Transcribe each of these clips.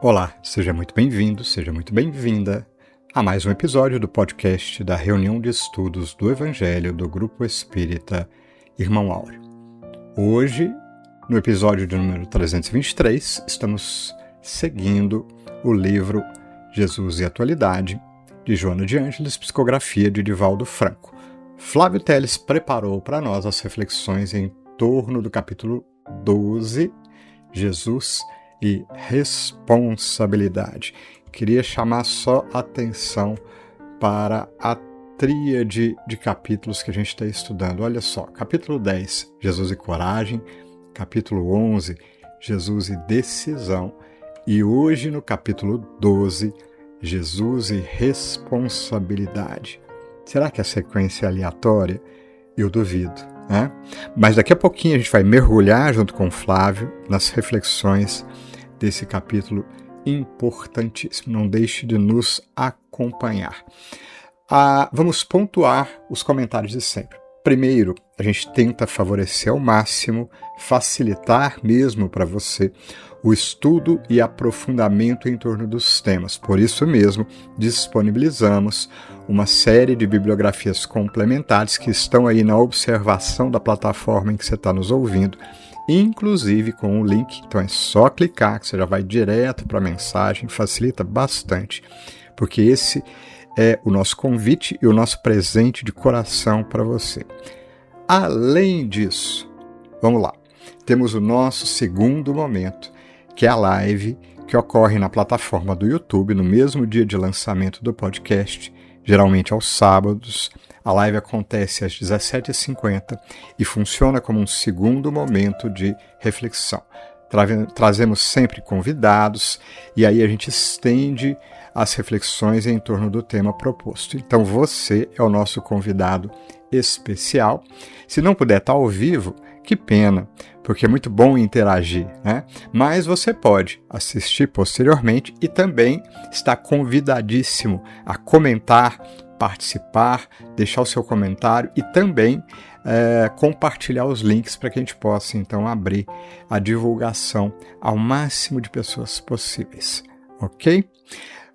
Olá, seja muito bem-vindo, seja muito bem-vinda a mais um episódio do podcast da Reunião de Estudos do Evangelho do Grupo Espírita Irmão Áureo. Hoje, no episódio de número 323, estamos seguindo o livro Jesus e Atualidade, de Joana de Ângeles, psicografia de Divaldo Franco. Flávio Telles preparou para nós as reflexões em torno do capítulo 12, Jesus e responsabilidade. Queria chamar só atenção para a tríade de capítulos que a gente está estudando. Olha só, capítulo 10, Jesus e coragem, capítulo 11, Jesus e decisão, e hoje no capítulo 12, Jesus e responsabilidade. Será que a sequência é aleatória? Eu duvido, né? Mas daqui a pouquinho a gente vai mergulhar junto com o Flávio nas reflexões desse capítulo importantíssimo. Não deixe de nos acompanhar. Vamos pontuar os comentários de sempre. Primeiro, a gente tenta favorecer ao máximo, facilitar mesmo para você o estudo e aprofundamento em torno dos temas. Por isso mesmo, disponibilizamos uma série de bibliografias complementares que estão aí na observação da plataforma em que você está nos ouvindo, inclusive com o link. Então é só clicar que você já vai direto para a mensagem, facilita bastante, porque esse é o nosso convite e o nosso presente de coração para você. Além disso, vamos lá, temos o nosso segundo momento, que é a live que ocorre na plataforma do YouTube no mesmo dia de lançamento do podcast, geralmente aos sábados. A live acontece às 17h50 e funciona como um segundo momento de reflexão. Trazemos sempre convidados e aí a gente estende as reflexões em torno do tema proposto. Então você é o nosso convidado especial. Se não puder estar ao vivo, que pena, porque é muito bom interagir, né? Mas você pode assistir posteriormente e também está convidadíssimo a comentar, participar, deixar o seu comentário e também compartilhar os links para que a gente possa, então, abrir a divulgação ao máximo de pessoas possíveis, ok?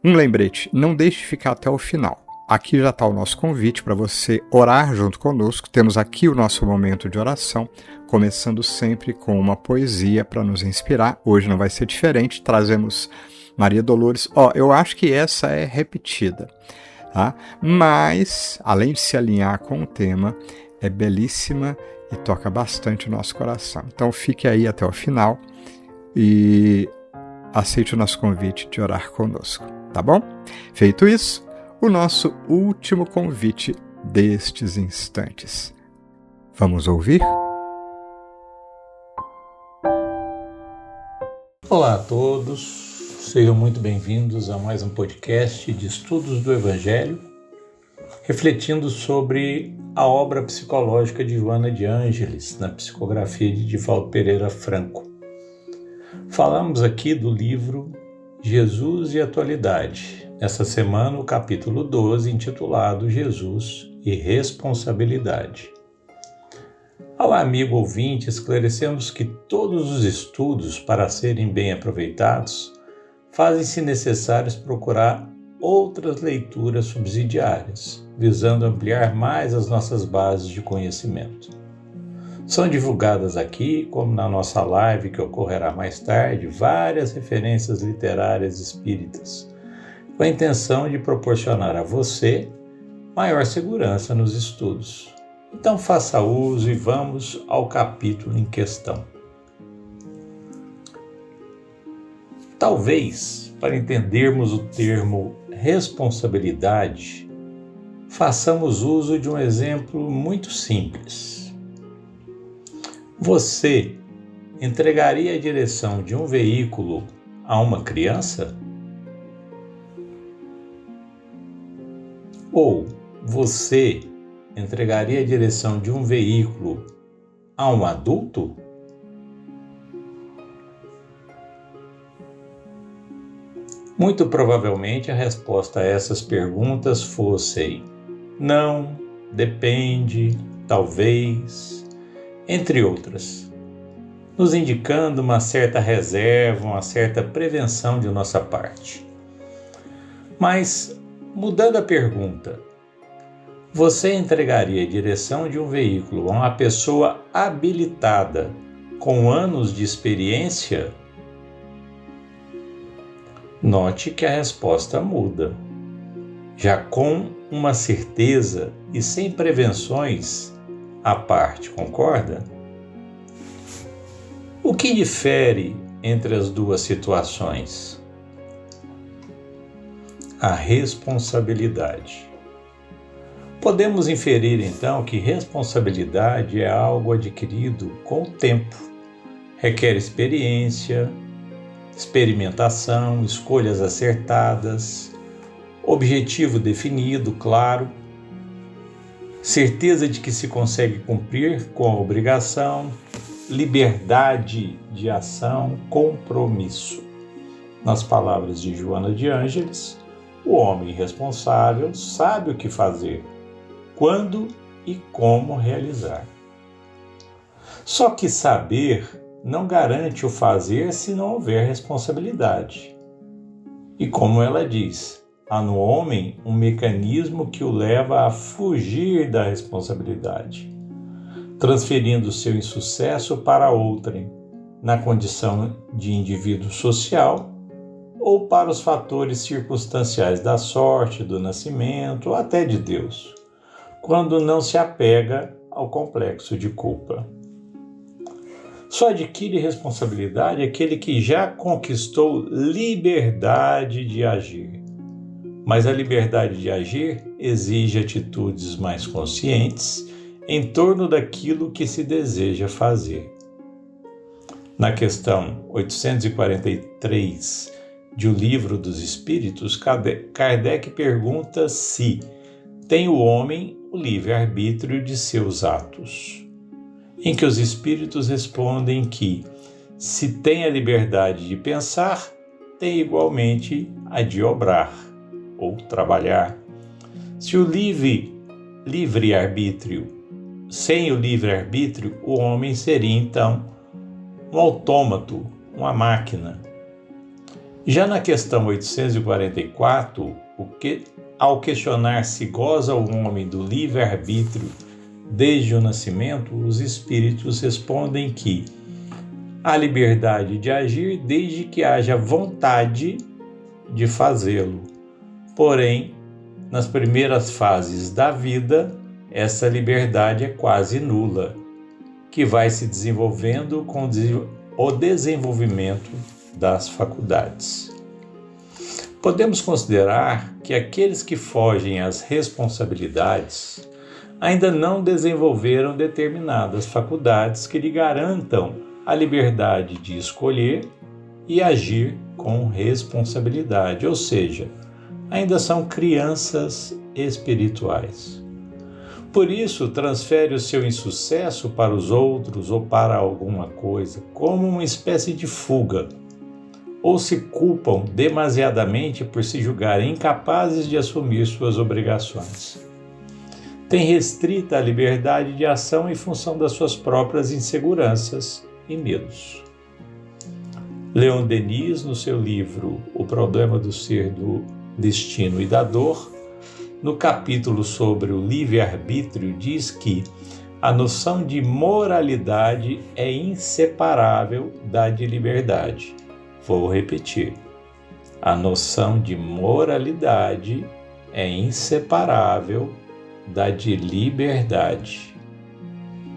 Um lembrete, não deixe de ficar até o final. Aqui já está o nosso convite para você orar junto conosco. Temos aqui o nosso momento de oração, começando sempre com uma poesia para nos inspirar. Hoje não vai ser diferente, trazemos Maria Dolores. Eu acho que essa é repetida, tá? Mas, além de se alinhar com o tema, é belíssima e toca bastante o nosso coração. Então fique aí até o final e aceite o nosso convite de orar conosco, tá bom? Feito isso, o nosso último convite destes instantes. Vamos ouvir? Olá a todos, sejam muito bem-vindos a mais um podcast de estudos do Evangelho, refletindo sobre a obra psicológica de Joana de Ângeles, na psicografia de Divaldo Pereira Franco. Falamos aqui do livro Jesus e Atualidade. Essa semana, o capítulo 12, intitulado Jesus e Responsabilidade. Ao amigo ouvinte, esclarecemos que todos os estudos, para serem bem aproveitados, fazem-se necessários procurar outras leituras subsidiárias, visando ampliar mais as nossas bases de conhecimento. São divulgadas aqui, como na nossa live que ocorrerá mais tarde, várias referências literárias espíritas, com a intenção de proporcionar a você maior segurança nos estudos. Então faça uso e vamos ao capítulo em questão. Talvez, para entendermos o termo responsabilidade, façamos uso de um exemplo muito simples. Você entregaria a direção de um veículo a uma criança? Ou você entregaria a direção de um veículo a um adulto? Muito provavelmente a resposta a essas perguntas fossem não, depende, talvez, entre outras. nos indicando uma certa reserva, uma certa prevenção de nossa parte. Mas, mudando a pergunta, você entregaria a direção de um veículo a uma pessoa habilitada com anos de experiência? Note que a resposta muda. Já com uma certeza e sem prevenções à parte, concorda? O que difere entre as duas situações? A responsabilidade. Podemos inferir, então, que responsabilidade é algo adquirido com o tempo. Requer experiência, experimentação, escolhas acertadas, objetivo definido, claro, certeza de que se consegue cumprir com a obrigação, liberdade de ação, compromisso. Nas palavras de Joana de Ângeles, o homem responsável sabe o que fazer, quando e como realizar. Só que saber não garante o fazer se não houver responsabilidade. E como ela diz, há no homem um mecanismo que o leva a fugir da responsabilidade, transferindo seu insucesso para outrem, na condição de indivíduo social ou para os fatores circunstanciais da sorte, do nascimento ou até de Deus, quando não se apega ao complexo de culpa. Só adquire responsabilidade aquele que já conquistou liberdade de agir. Mas a liberdade de agir exige atitudes mais conscientes em torno daquilo que se deseja fazer. Na questão 843 de O Livro dos Espíritos, Kardec pergunta se tem o homem o livre-arbítrio de seus atos, em que os espíritos respondem que, se tem a liberdade de pensar, tem igualmente a de obrar ou trabalhar. Se o livre-arbítrio, sem o livre-arbítrio, o homem seria então um autômato, uma máquina. Já na questão 844, ao questionar se goza o homem do livre-arbítrio desde o nascimento, os espíritos respondem que há liberdade de agir desde que haja vontade de fazê-lo. Porém, nas primeiras fases da vida, essa liberdade é quase nula, que vai se desenvolvendo com o desenvolvimento das faculdades. Podemos considerar que aqueles que fogem às responsabilidades ainda não desenvolveram determinadas faculdades que lhe garantam a liberdade de escolher e agir com responsabilidade, ou seja, ainda são crianças espirituais. Por isso, transfere o seu insucesso para os outros ou para alguma coisa, como uma espécie de fuga, ou se culpam demasiadamente por se julgarem incapazes de assumir suas obrigações. Tem restrita a liberdade de ação em função das suas próprias inseguranças e medos. Leon Denis, no seu livro O Problema do Ser, do Destino e da Dor, no capítulo sobre o livre-arbítrio, diz que a noção de moralidade é inseparável da de liberdade. Vou repetir. A noção de moralidade é inseparável da de liberdade.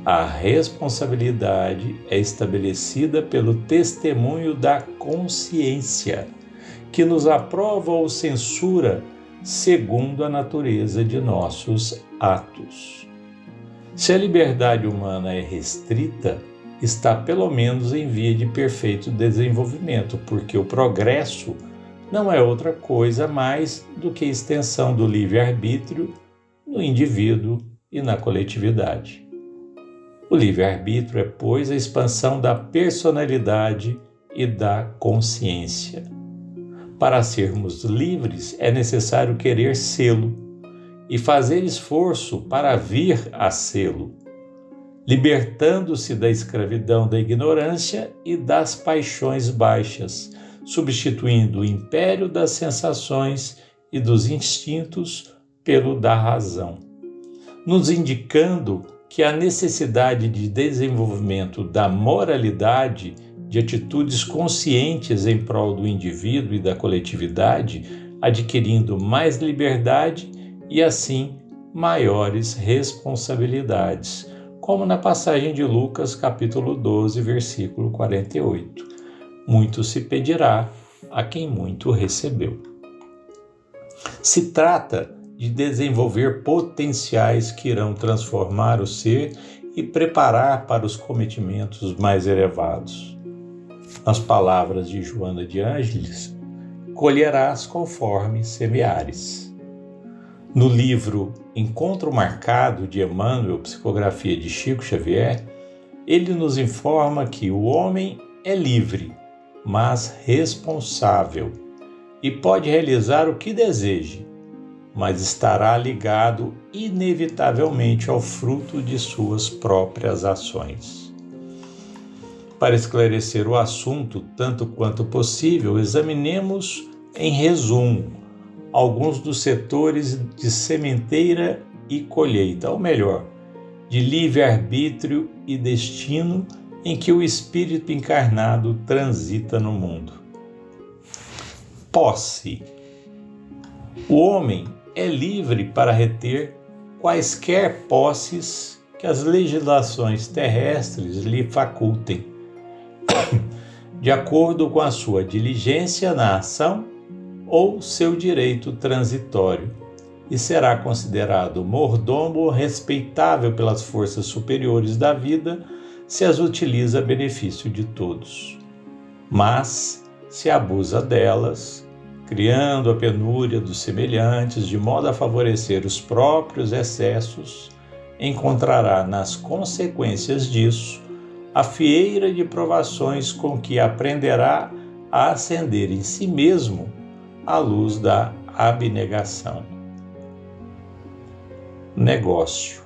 A responsabilidade é estabelecida pelo testemunho da consciência, que nos aprova ou censura segundo a natureza de nossos atos. Se a liberdade humana é restrita, está pelo menos em via de perfeito desenvolvimento, porque o progresso não é outra coisa mais do que extensão do livre-arbítrio no indivíduo e na coletividade. O livre-arbítrio é, pois, a expansão da personalidade e da consciência. Para sermos livres, é necessário querer sê-lo e fazer esforço para vir a sê-lo. libertando-se da escravidão da ignorância e das paixões baixas, substituindo o império das sensações e dos instintos pelo da razão, nos indicando que a necessidade de desenvolvimento da moralidade, de atitudes conscientes em prol do indivíduo e da coletividade, adquirindo mais liberdade e, assim, maiores responsabilidades, como na passagem de Lucas, capítulo 12, versículo 48. Muito se pedirá a quem muito recebeu. Se trata de desenvolver potenciais que irão transformar o ser e preparar para os cometimentos mais elevados. Nas palavras de Joana de Ângeles, colherás conforme semeares. No livro Encontro Marcado de Emmanuel, psicografia de Chico Xavier, ele nos informa que o homem é livre, mas responsável, e pode realizar o que deseje, mas estará ligado inevitavelmente ao fruto de suas próprias ações. Para esclarecer o assunto tanto quanto possível, examinemos, em resumo, alguns dos setores de sementeira e colheita, ou melhor, de livre-arbítrio e destino em que o espírito encarnado transita no mundo. Posse. O homem é livre para reter quaisquer posses que as legislações terrestres lhe facultem, de acordo com a sua diligência na ação ou seu direito transitório, e será considerado mordomo respeitável pelas forças superiores da vida se as utiliza a benefício de todos. Mas, se abusa delas, criando a penúria dos semelhantes de modo a favorecer os próprios excessos, encontrará nas consequências disso a fieira de provações com que aprenderá a acender em si mesmo a luz da abnegação. Negócio.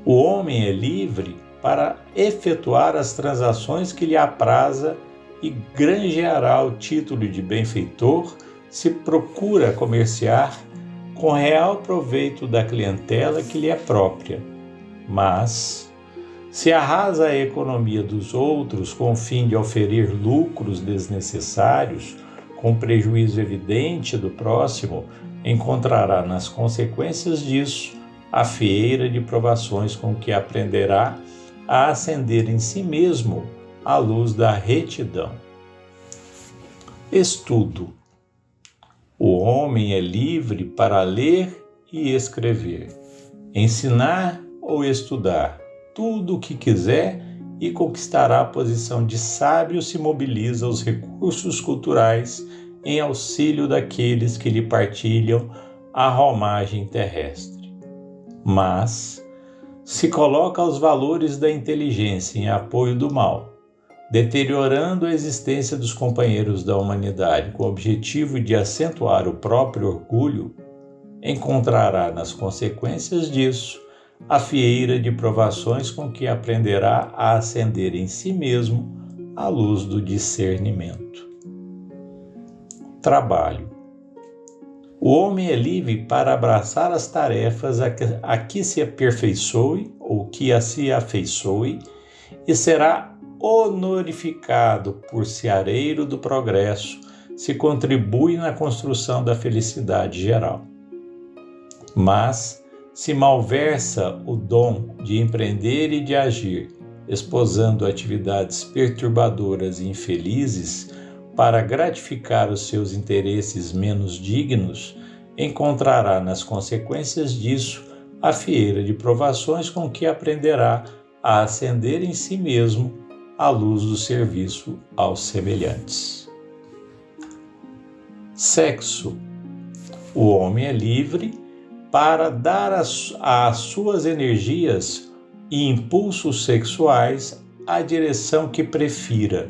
O homem é livre para efetuar as transações que lhe apraza e granjeará o título de benfeitor se procura comerciar com real proveito da clientela que lhe é própria. Mas, se arrasa a economia dos outros com o fim de oferir lucros desnecessários, com prejuízo evidente do próximo, encontrará nas consequências disso a fieira de provações com que aprenderá a acender em si mesmo a luz da retidão. Estudo. O homem é livre para ler e escrever, ensinar ou estudar tudo o que quiser e conquistará a posição de sábio se mobiliza os recursos culturais em auxílio daqueles que lhe partilham a romagem terrestre. Mas, se coloca os valores da inteligência em apoio do mal, deteriorando a existência dos companheiros da humanidade com o objetivo de acentuar o próprio orgulho, encontrará nas consequências disso a fieira de provações com que aprenderá a acender em si mesmo a luz do discernimento. Trabalho. O homem é livre para abraçar as tarefas a que se aperfeiçoe ou que a se afeiçoe e será honorificado por seareiro do progresso se contribui na construção da felicidade geral. Mas, se malversa o dom de empreender e de agir, esposando atividades perturbadoras e infelizes para gratificar os seus interesses menos dignos, encontrará nas consequências disso a fieira de provações com que aprenderá a acender em si mesmo a luz do serviço aos semelhantes. Sexo. O homem é livre para dar às suas energias e impulsos sexuais a direção que prefira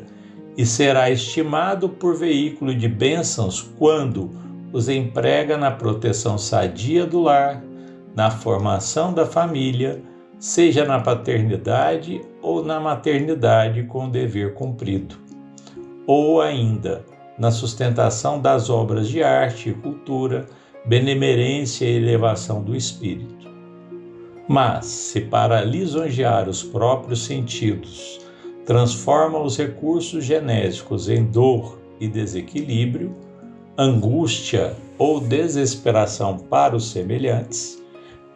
e será estimado por veículo de bênçãos quando os emprega na proteção sadia do lar, na formação da família, seja na paternidade ou na maternidade com o dever cumprido, ou ainda na sustentação das obras de arte e cultura, benemerência e elevação do espírito. Mas, se para lisonjear os próprios sentidos transforma os recursos genésicos em dor e desequilíbrio, angústia ou desesperação para os semelhantes,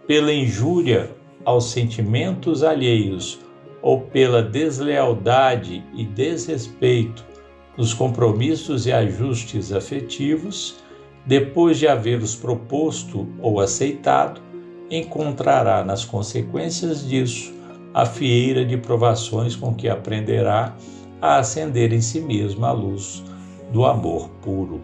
pela injúria aos sentimentos alheios ou pela deslealdade e desrespeito nos compromissos e ajustes afetivos, depois de havê-los proposto ou aceitado, encontrará nas consequências disso a fieira de provações com que aprenderá a acender em si mesmo a luz do amor puro.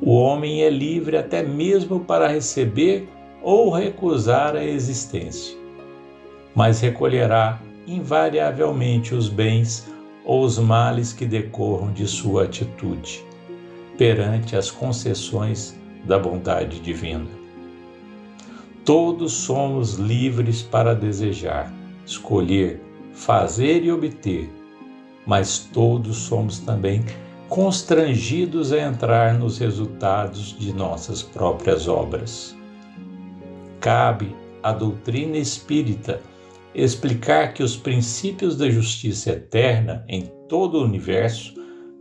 O homem é livre até mesmo para receber ou recusar a existência, mas recolherá invariavelmente os bens ou os males que decorram de sua atitude, perante as concessões da bondade divina. Todos somos livres para desejar, escolher, fazer e obter, mas todos somos também constrangidos a entrar nos resultados de nossas próprias obras. Cabe à doutrina espírita explicar que os princípios da justiça eterna em todo o universo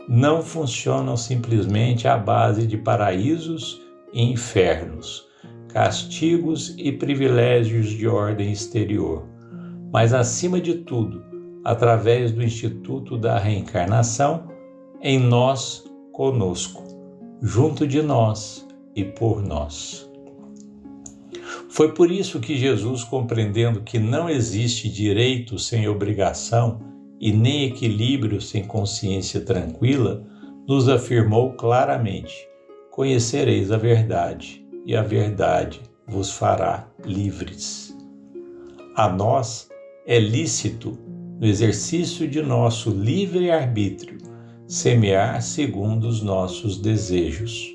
não funcionam simplesmente à base de paraísos e infernos, castigos e privilégios de ordem exterior, mas, acima de tudo, através do Instituto da Reencarnação, em nós, conosco, junto de nós e por nós. Foi por isso que Jesus, compreendendo que não existe direito sem obrigação e nem equilíbrio sem consciência tranquila, nos afirmou claramente: conhecereis a verdade, e a verdade vos fará livres. A nós é lícito, no exercício de nosso livre-arbítrio, semear segundo os nossos desejos.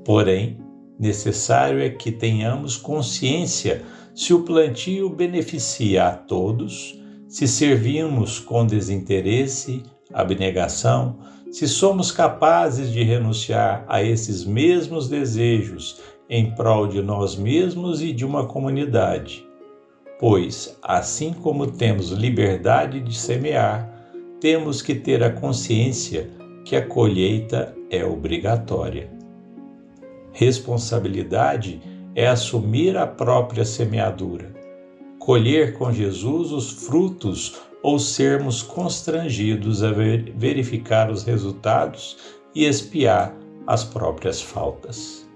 Porém, necessário é que tenhamos consciência se o plantio beneficia a todos, se servimos com desinteresse, abnegação, se somos capazes de renunciar a esses mesmos desejos em prol de nós mesmos e de uma comunidade. Pois, assim como temos liberdade de semear, temos que ter a consciência que a colheita é obrigatória. Responsabilidade é assumir a própria semeadura, colher com Jesus os frutos ou sermos constrangidos a verificar os resultados e expiar as próprias faltas.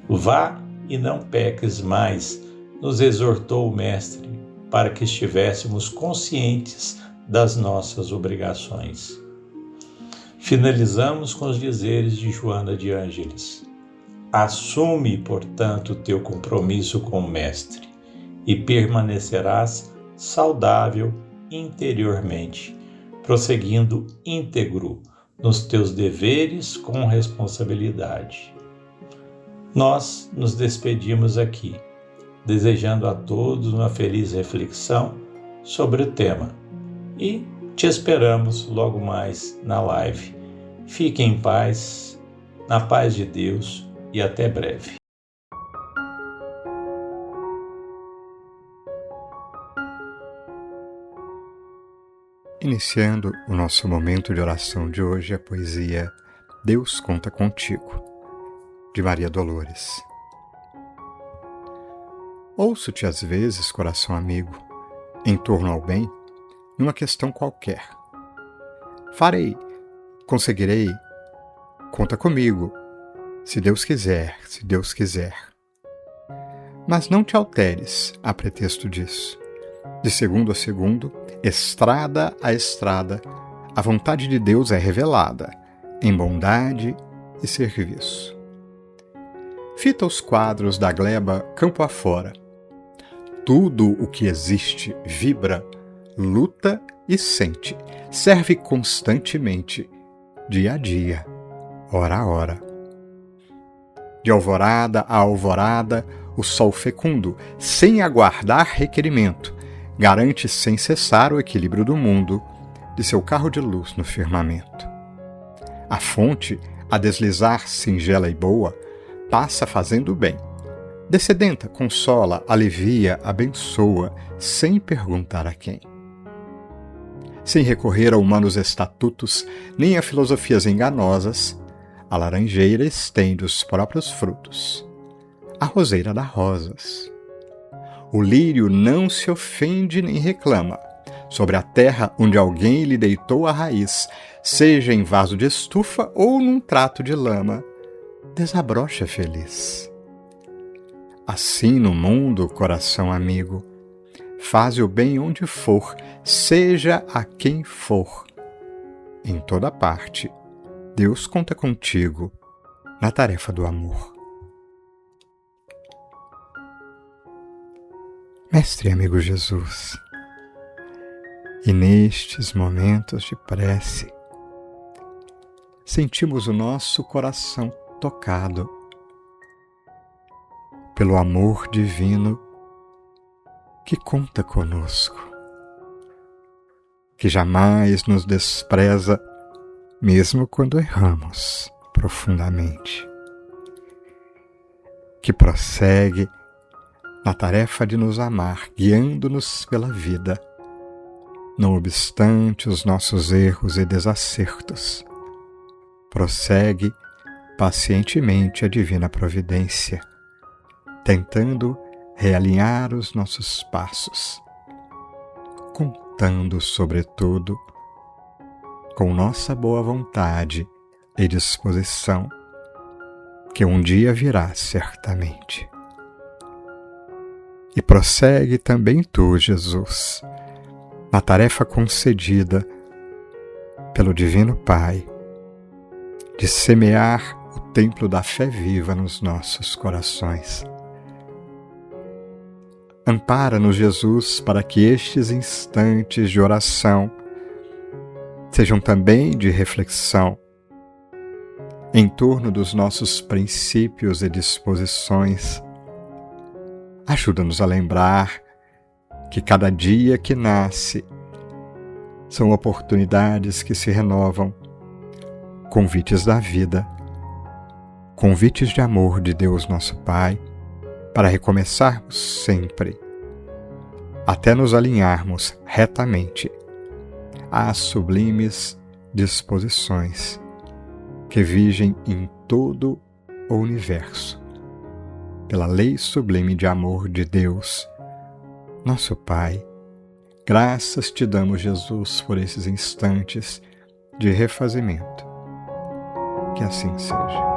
Vá e não peques mais, nos exortou o Mestre, para que estivéssemos conscientes das nossas obrigações. Finalizamos com os dizeres de Joana de Ângeles. Assume, portanto, teu compromisso com o Mestre e permanecerás saudável interiormente, prosseguindo íntegro nos teus deveres com responsabilidade. Nós nos despedimos aqui, desejando a todos uma feliz reflexão sobre o tema e te esperamos logo mais na live. Fique em paz, na paz de Deus e até breve. Iniciando o nosso momento de oração de hoje, a poesia Deus Conta Contigo, de Maria Dolores. Ouço-te às vezes, coração amigo, em torno ao bem, numa questão qualquer. Farei, conseguirei, conta comigo, se Deus quiser, se Deus quiser. Mas não te alteres a pretexto disso. De segundo a segundo, estrada a estrada, a vontade de Deus é revelada, em bondade e serviço. Fita os quadros da gleba campo afora. Tudo o que existe vibra, luta e sente, serve constantemente, dia a dia, hora a hora. De alvorada a alvorada, o sol fecundo, sem aguardar requerimento, garante sem cessar o equilíbrio do mundo, de seu carro de luz no firmamento. A fonte, a deslizar singela e boa, passa fazendo o bem. Descedenta, consola, alivia, abençoa, sem perguntar a quem. Sem recorrer a humanos estatutos, nem a filosofias enganosas, a laranjeira estende os próprios frutos. A roseira dá rosas. O lírio não se ofende nem reclama. Sobre a terra onde alguém lhe deitou a raiz, seja em vaso de estufa ou num trato de lama, desabrocha feliz. Assim no mundo, coração amigo, faze o bem onde for, seja a quem for. Em toda parte, Deus conta contigo na tarefa do amor. Mestre e amigo Jesus, e nestes momentos de prece, sentimos o nosso coração tocado pelo amor divino que conta conosco, que jamais nos despreza, mesmo quando erramos profundamente, que prossegue na tarefa de nos amar, guiando-nos pela vida, não obstante os nossos erros e desacertos. Prossegue pacientemente a divina providência, tentando realinhar os nossos passos, contando, sobretudo, com nossa boa vontade e disposição, que um dia virá certamente. E prossegue também tu, Jesus, na tarefa concedida pelo Divino Pai, de semear o templo da fé viva nos nossos corações. Ampara-nos, Jesus, para que estes instantes de oração sejam também de reflexão em torno dos nossos princípios e disposições. Ajuda-nos a lembrar que cada dia que nasce são oportunidades que se renovam, convites da vida, convites de amor de Deus nosso Pai, para recomeçarmos sempre, até nos alinharmos retamente às sublimes disposições que vigem em todo o universo, pela lei sublime de amor de Deus, nosso Pai. Graças te damos, Jesus, por esses instantes de refazimento. Que assim seja.